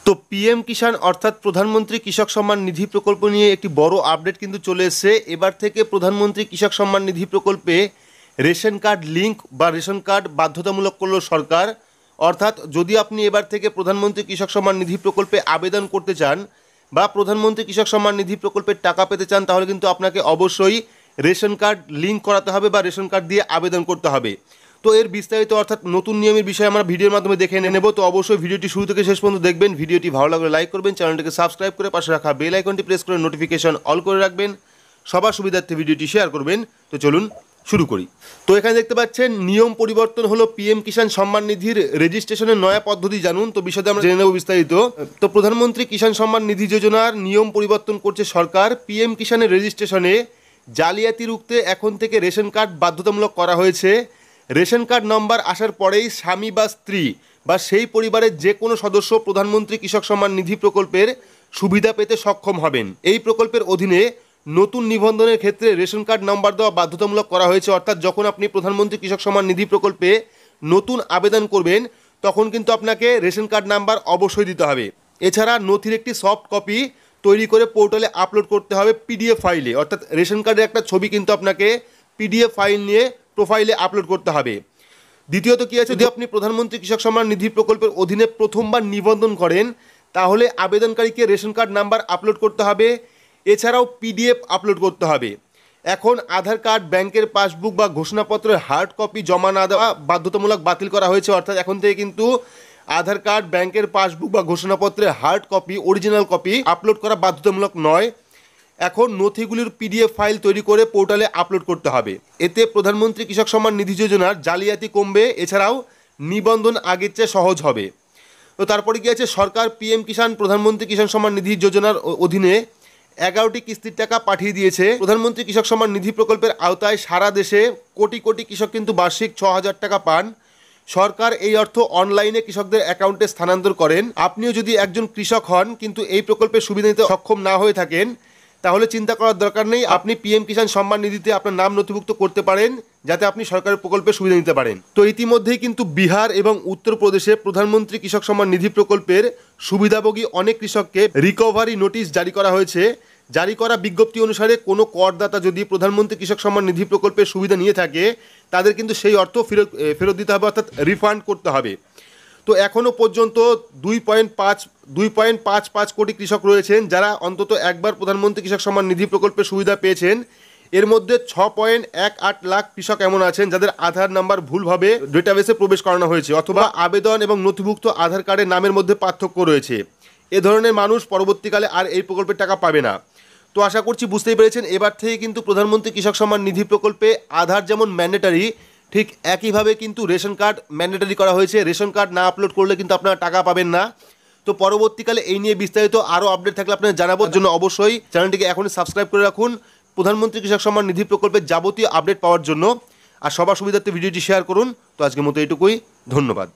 তো পিএম কিষাণ অর্থাৎ প্রধানমন্ত্রী কৃষক সম্মান নিধি প্রকল্প নিয়ে একটি বড় আপডেট কিন্তু চলে এসেছে। এবার থেকে প্রধানমন্ত্রী কৃষক সম্মান নিধি প্রকল্পে রেশন কার্ড লিঙ্ক বা রেশন কার্ড বাধ্যতামূলক করলো সরকার। অর্থাৎ যদি আপনি এবার থেকে প্রধানমন্ত্রী কৃষক সম্মান নিধি প্রকল্পে আবেদন করতে চান বা প্রধানমন্ত্রী কৃষক সম্মান নিধি প্রকল্পের টাকা পেতে চান, তাহলে কিন্তু আপনাকে অবশ্যই রেশন কার্ড লিঙ্ক করাতে হবে বা রেশন কার্ড দিয়ে আবেদন করতে হবে। তো এর বিস্তারিত অর্থাৎ নতুন নিয়মের বিষয়ে আমরা ভিডিওর মাধ্যমে দেখে নেব। তো অবশ্যই ভিডিওটি শুরু থেকে শেষ পর্যন্ত দেখবেন। ভিডিওটি ভালো লাগলে লাইক করবেন, চ্যানেলটিকে সাবস্ক্রাইব করে পাশে রাখা বেল আইকনটি প্রেস করে নোটিফিকেশন অল করে রাখবেন, সবার সুবিধার্থে ভিডিওটি শেয়ার করবেন। তো চলুন শুরু করি। তো এখানে দেখতে পাচ্ছেন নিয়ম পরিবর্তন হলো পিএম কিষাণ সম্মান নিধির রেজিস্ট্রেশনের নয়া পদ্ধতি জানুন। তো বিষয়ে আমরা জেনে নেব বিস্তারিত। তো প্রধানমন্ত্রী কিষাণ সম্মান নিধি যোজনার নিয়ম পরিবর্তন করছে সরকার। পিএম কিষাণের রেজিস্ট্রেশনে জালিয়াতি রুখতে এখন থেকে রেশন কার্ড বাধ্যতামূলক করা হয়েছে। রেশন কার্ড নম্বর আসার পরেই স্বামী বা স্ত্রী বা সেই পরিবারের যে কোনো সদস্য প্রধানমন্ত্রী কৃষক সম্মান নিধি প্রকল্পের সুবিধা পেতে সক্ষম হবেন। এই প্রকল্পের অধীনে নতুন নিবন্ধনের ক্ষেত্রে রেশন কার্ড নম্বর দেওয়া বাধ্যতামূলক করা হয়েছে। অর্থাৎ যখন আপনি প্রধানমন্ত্রী কৃষক সম্মান নিধি প্রকল্পে নতুন আবেদন করবেন, তখন কিন্তু আপনাকে রেশন কার্ড নাম্বার অবশ্যই দিতে হবে। এছাড়া নথির একটি সফট কপি তৈরি করে পোর্টালে আপলোড করতে হবে পিডিএফ ফাইলে। অর্থাৎ রেশন কার্ডের একটা ছবি কিন্তু আপনাকে পিডিএফ ফাইল নিয়ে প্রোফাইলে আপলোড করতে হবে। দ্বিতীয়ত কী আছে, যদি আপনি প্রধানমন্ত্রী কৃষক সম্মান নিধি প্রকল্পের অধীনে প্রথমবার নিবন্ধন করেন, তাহলে আবেদনকারীকে রেশন কার্ড নাম্বার আপলোড করতে হবে। এছাড়াও পিডিএফ আপলোড করতে হবে। এখন আধার কার্ড, ব্যাংকের পাসবুক বা ঘোষণাপত্রের হার্ড কপি জমা না দেওয়া বাধ্যতামূলক বাতিল করা হয়েছে। অর্থাৎ এখন থেকে কিন্তু আধার কার্ড, ব্যাংকের পাসবুক বা ঘোষণাপত্রের hard copy, original copy upload করা বাধ্যতামূলক নয়। এখন নথিগুলির পিডিএফ ফাইল তৈরি করে পোর্টালে আপলোড করতে হবে। এতে প্রধানমন্ত্রী কৃষক সম্মান নিধি যোজনার জালিয়াতি কমবে। এছাড়াও নিবন্ধন আগের চেয়ে সহজ হবে। তো তারপরে কি আছে, সরকার পিএম কিষাণ প্রধানমন্ত্রী কিষাণ সম্মান নিধি যোজনার অধীনে 11টি কিস্তির টাকা পাঠিয়ে দিয়েছে। প্রধানমন্ত্রী কৃষক সম্মান নিধি প্রকল্পের আওতায় সারা দেশে কোটি কোটি কৃষক কিন্তু বার্ষিক 6,000 টাকা পান। সরকার এই অর্থ অনলাইনে কৃষকদের অ্যাকাউন্টে স্থানান্তর করেন। আপনিও যদি একজন কৃষক হন কিন্তু এই প্রকল্পের সুবিধা নিতে সক্ষম না হয়ে থাকেন, তাহলে চিন্তা করার দরকার নেই। আপনি পিএম কিষাণ সম্মান নিধিতে আপনার নাম নথিভুক্ত করতে পারেন, যাতে আপনি সরকারের প্রকল্পের সুবিধা নিতে পারেন। তো ইতিমধ্যেই কিন্তু বিহার এবং উত্তরপ্রদেশে প্রধানমন্ত্রী কৃষক সম্মান নিধি প্রকল্পের সুবিধাভোগী অনেক কৃষককে রিকভারি নোটিশ জারি করা হয়েছে। জারি করা বিজ্ঞপ্তি অনুসারে কোনো করদাতা যদি প্রধানমন্ত্রী কৃষক সম্মান নিধি প্রকল্পের সুবিধা নিয়ে থাকে, তাদের কিন্তু সেই অর্থ ফেরত দিতে হবে, অর্থাৎ রিফান্ড করতে হবে। তো এখনও পর্যন্ত 2.55 কোটি কৃষক রয়েছেন যারা অন্তত একবার প্রধানমন্ত্রী কৃষক সম্মান নিধি প্রকল্পের সুবিধা পেয়েছেন। এর মধ্যে 6.18 লাখ কৃষক এমন আছেন যাদের আধার নাম্বার ভুলভাবে ডেটাবেসে প্রবেশ করানো হয়েছে, অথবা আবেদন এবং নথিভুক্ত আধার কার্ডের নামের মধ্যে পার্থক্য রয়েছে। এ ধরনের মানুষ পরবর্তীকালে আর এই প্রকল্পের টাকা পাবে না। তো আশা করছি বুঝতেই পেরেছেন, এবার থেকে কিন্তু প্রধানমন্ত্রী কৃষক সম্মান নিধি প্রকল্পে আধার যেমন ম্যান্ডেটারি, ঠিক একইভাবে কিন্তু রেশন কার্ড ম্যান্ডেটারি করা হয়েছে। রেশন কার্ড না আপলোড করলে কিন্তু আপনারা টাকা পাবেন না। তো পরবর্তীকালে এই নিয়ে বিস্তারিত আরও আপডেট থাকলে আপনাদের জানাবোর জন্য অবশ্যই চ্যানেলটিকে এখনই সাবস্ক্রাইব করে রাখুন প্রধানমন্ত্রী কৃষক সম্মান নিধি প্রকল্পের যাবতীয় আপডেট পাওয়ার জন্য। আর সবার সুবিধার্থে ভিডিওটি শেয়ার করুন। তো আজকের মতো এইটুকুই, ধন্যবাদ।